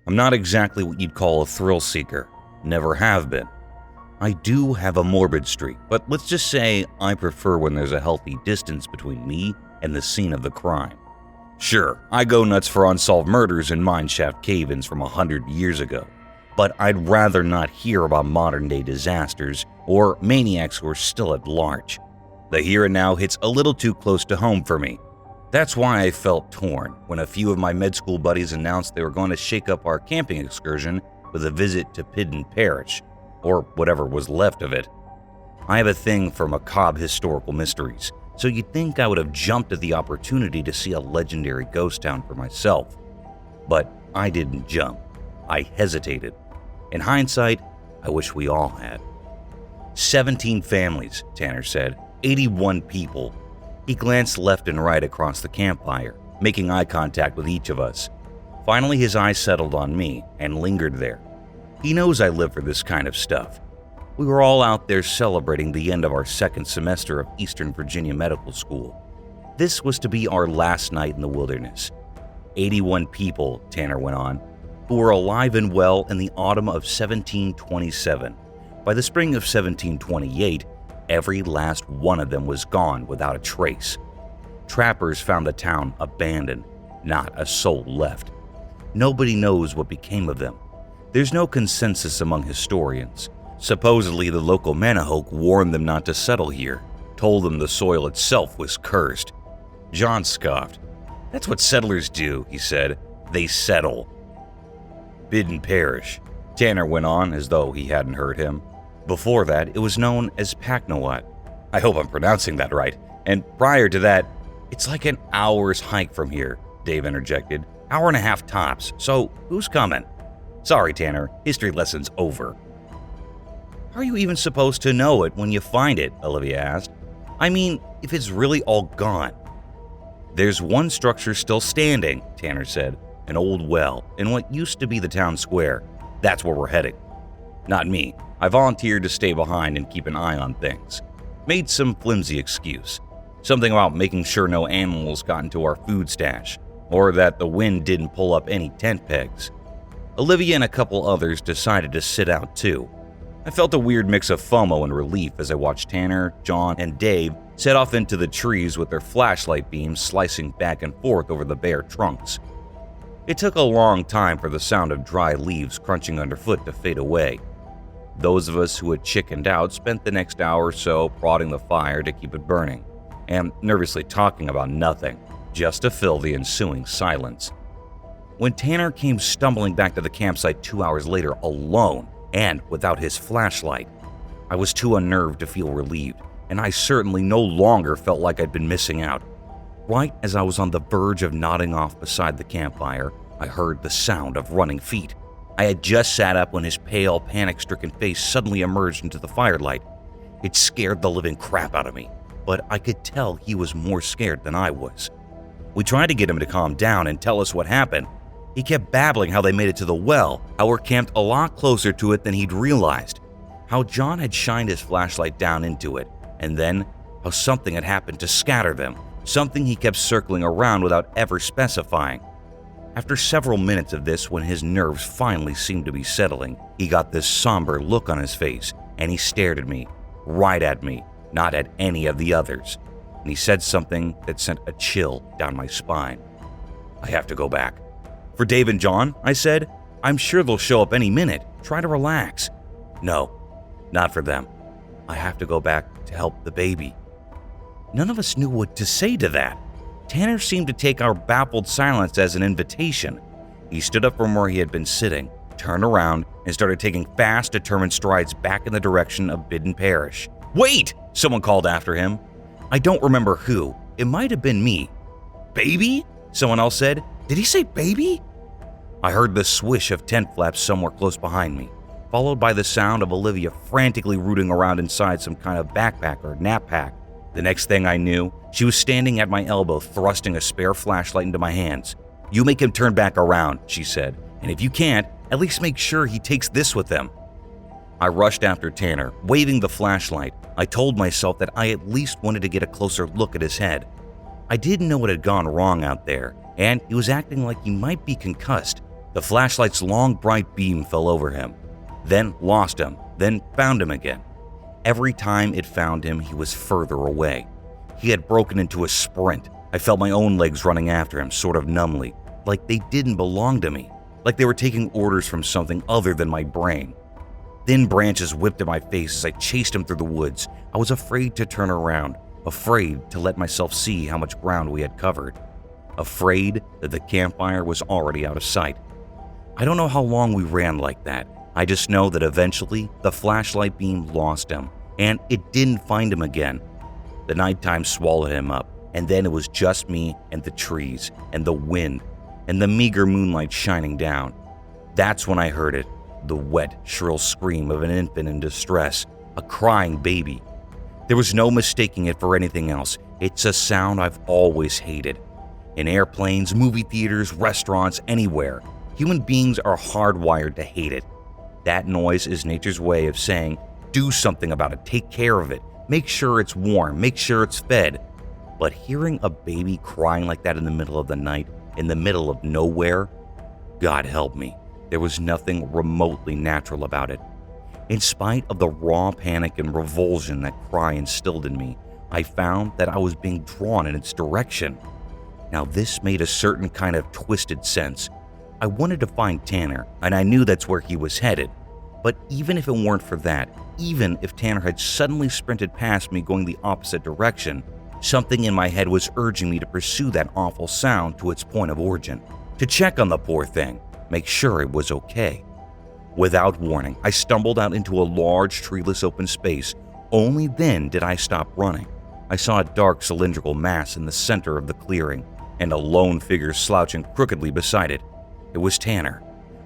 I'm not exactly what you'd call a thrill seeker. Never have been. I do have a morbid streak, but let's just say I prefer when there's a healthy distance between me and the scene of the crime. Sure, I go nuts for unsolved murders and mineshaft cave-ins from 100 years ago, but I'd rather not hear about modern-day disasters or maniacs who are still at large. The here and now hits a little too close to home for me. That's why I felt torn when a few of my med school buddies announced they were going to shake up our camping excursion with a visit to Piddon Parish, or whatever was left of it. I have a thing for macabre historical mysteries, so you'd think I would have jumped at the opportunity to see a legendary ghost town for myself. But I didn't jump. I hesitated. In hindsight, I wish we all had. 17 families, Tanner said. 81 people. He glanced left and right across the campfire, making eye contact with each of us. Finally, his eyes settled on me and lingered there. He knows I live for this kind of stuff. We were all out there celebrating the end of our second semester of Eastern Virginia Medical School. This was to be our last night in the wilderness. 81 people, Tanner went on, who were alive and well in the autumn of 1727. By the spring of 1728, every last one of them was gone without a trace. Trappers found the town abandoned, not a soul left. Nobody knows what became of them. There's no consensus among historians. Supposedly, the local Manahoke warned them not to settle here, told them the soil itself was cursed. John scoffed. That's what settlers do, he said. They settle. Piddon Parish, Tanner went on as though he hadn't heard him. Before that, it was known as Packnowat. I hope I'm pronouncing that right. And prior to that, it's like an hour's hike from here, Dave interjected. Hour and a half tops, so who's coming? Sorry, Tanner, history lesson's over. How are you even supposed to know it when you find it? Olivia asked. I mean, if it's really all gone. There's one structure still standing, Tanner said. An old well in what used to be the town square. That's where we're heading. Not me. I volunteered to stay behind and keep an eye on things. Made some flimsy excuse. Something about making sure no animals got into our food stash, or that the wind didn't pull up any tent pegs. Olivia and a couple others decided to sit out too. I felt a weird mix of FOMO and relief as I watched Tanner, John, and Dave set off into the trees with their flashlight beams slicing back and forth over the bare trunks. It took a long time for the sound of dry leaves crunching underfoot to fade away. Those of us who had chickened out spent the next hour or so prodding the fire to keep it burning, and nervously talking about nothing, just to fill the ensuing silence. When Tanner came stumbling back to the campsite 2 hours later alone and without his flashlight, I was too unnerved to feel relieved, and I certainly no longer felt like I'd been missing out. Right as I was on the verge of nodding off beside the campfire, I heard the sound of running feet. I had just sat up when his pale, panic-stricken face suddenly emerged into the firelight. It scared the living crap out of me, but I could tell he was more scared than I was. We tried to get him to calm down and tell us what happened. He kept babbling how they made it to the well, how we're camped a lot closer to it than he'd realized, how John had shined his flashlight down into it, and then how something had happened to scatter them, something he kept circling around without ever specifying. After several minutes of this, when his nerves finally seemed to be settling, he got this somber look on his face, and he stared at me, right at me, not at any of the others. And he said something that sent a chill down my spine. I have to go back. For Dave and John, I said. I'm sure they'll show up any minute. Try to relax. No, not for them. I have to go back to help the baby. None of us knew what to say to that. Tanner seemed to take our baffled silence as an invitation. He stood up from where he had been sitting, turned around, and started taking fast, determined strides back in the direction of Piddon Parish. Wait! Someone called after him. I don't remember who. It might have been me. Baby? Someone else said. Did he say baby? I heard the swish of tent flaps somewhere close behind me, followed by the sound of Olivia frantically rooting around inside some kind of backpack or knapsack. The next thing I knew, she was standing at my elbow, thrusting a spare flashlight into my hands. You make him turn back around, she said, and if you can't, at least make sure he takes this with him. I rushed after Tanner, waving the flashlight. I told myself that I at least wanted to get a closer look at his head. I didn't know what had gone wrong out there, and he was acting like he might be concussed. The flashlight's long, bright beam fell over him, then lost him, then found him again. Every time it found him, he was further away. He had broken into a sprint. I felt my own legs running after him, sort of numbly, like they didn't belong to me, like they were taking orders from something other than my brain. Thin branches whipped at my face as I chased him through the woods. I was afraid to turn around, afraid to let myself see how much ground we had covered, afraid that the campfire was already out of sight. I don't know how long we ran like that. I just know that eventually the flashlight beam lost him, and it didn't find him again. The nighttime swallowed him up, and then it was just me and the trees and the wind and the meager moonlight shining down. That's when I heard it, the wet, shrill scream of an infant in distress, a crying baby. There was no mistaking it for anything else. It's a sound I've always hated. In airplanes, movie theaters, restaurants, anywhere, human beings are hardwired to hate it. That noise is nature's way of saying, do something about it, take care of it, make sure it's warm, make sure it's fed. But hearing a baby crying like that in the middle of the night, in the middle of nowhere, God help me, there was nothing remotely natural about it. In spite of the raw panic and revulsion that cry instilled in me, I found that I was being drawn in its direction. Now this made a certain kind of twisted sense. I wanted to find Tanner, and I knew that's where he was headed. But even if it weren't for that, even if Tanner had suddenly sprinted past me going the opposite direction, something in my head was urging me to pursue that awful sound to its point of origin, to check on the poor thing, make sure it was okay. Without warning, I stumbled out into a large, treeless open space. Only then did I stop running. I saw a dark cylindrical mass in the center of the clearing, and a lone figure slouching crookedly beside it. It was Tanner.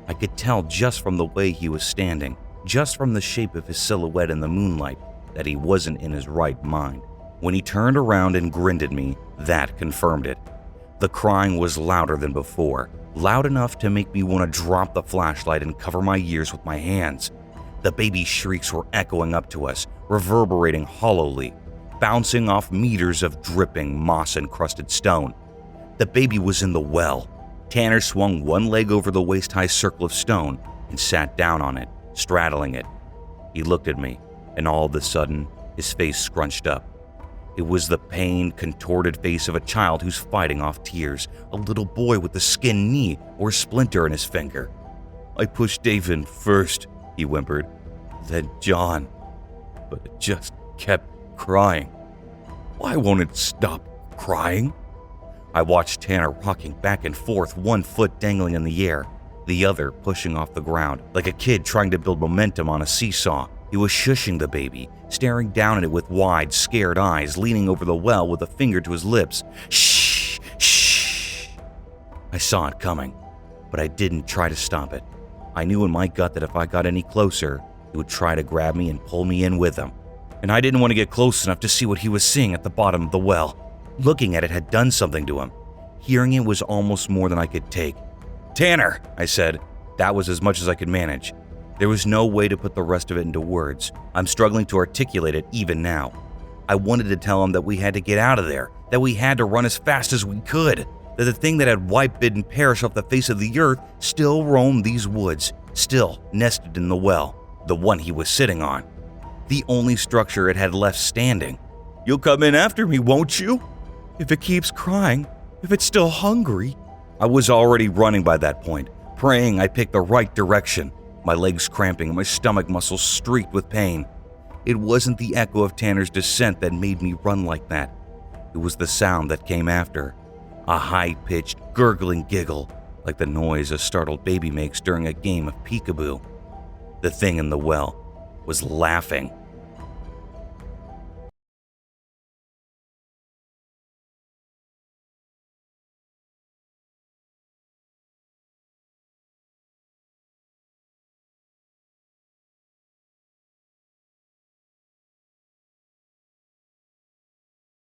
I could tell just from the way he was standing, just from the shape of his silhouette in the moonlight, that he wasn't in his right mind. When he turned around and grinned at me, that confirmed it. The crying was louder than before, loud enough to make me want to drop the flashlight and cover my ears with my hands. The baby's shrieks were echoing up to us, reverberating hollowly, bouncing off meters of dripping, moss-encrusted stone. The baby was in the well. Tanner swung one leg over the waist-high circle of stone and sat down on it, straddling it. He looked at me, and all of a sudden, his face scrunched up. It was the pained, contorted face of a child who's fighting off tears, a little boy with a skinned knee or a splinter in his finger. "I pushed Dave in first," he whimpered, "then John, but it just kept crying. Why won't it stop crying?" I watched Tanner rocking back and forth, one foot dangling in the air, the other pushing off the ground, like a kid trying to build momentum on a seesaw. He was shushing the baby, staring down at it with wide, scared eyes, leaning over the well with a finger to his lips. "Shh, shh." I saw it coming, but I didn't try to stop it. I knew in my gut that if I got any closer, he would try to grab me and pull me in with him. And I didn't want to get close enough to see what he was seeing at the bottom of the well. Looking at it had done something to him. Hearing it was almost more than I could take. "Tanner," I said. That was as much as I could manage. There was no way to put the rest of it into words. I'm struggling to articulate it even now. I wanted to tell him that we had to get out of there, that we had to run as fast as we could, that the thing that had wiped, bid, and perished off the face of the earth still roamed these woods, still nested in the well, the one he was sitting on, the only structure it had left standing. "You'll come in after me, won't you? If it keeps crying, if it's still hungry." I was already running by that point, praying I picked the right direction, my legs cramping and my stomach muscles streaked with pain. It wasn't the echo of Tanner's descent that made me run like that. It was the sound that came after, a high-pitched, gurgling giggle, like the noise a startled baby makes during a game of peekaboo. The thing in the well was laughing.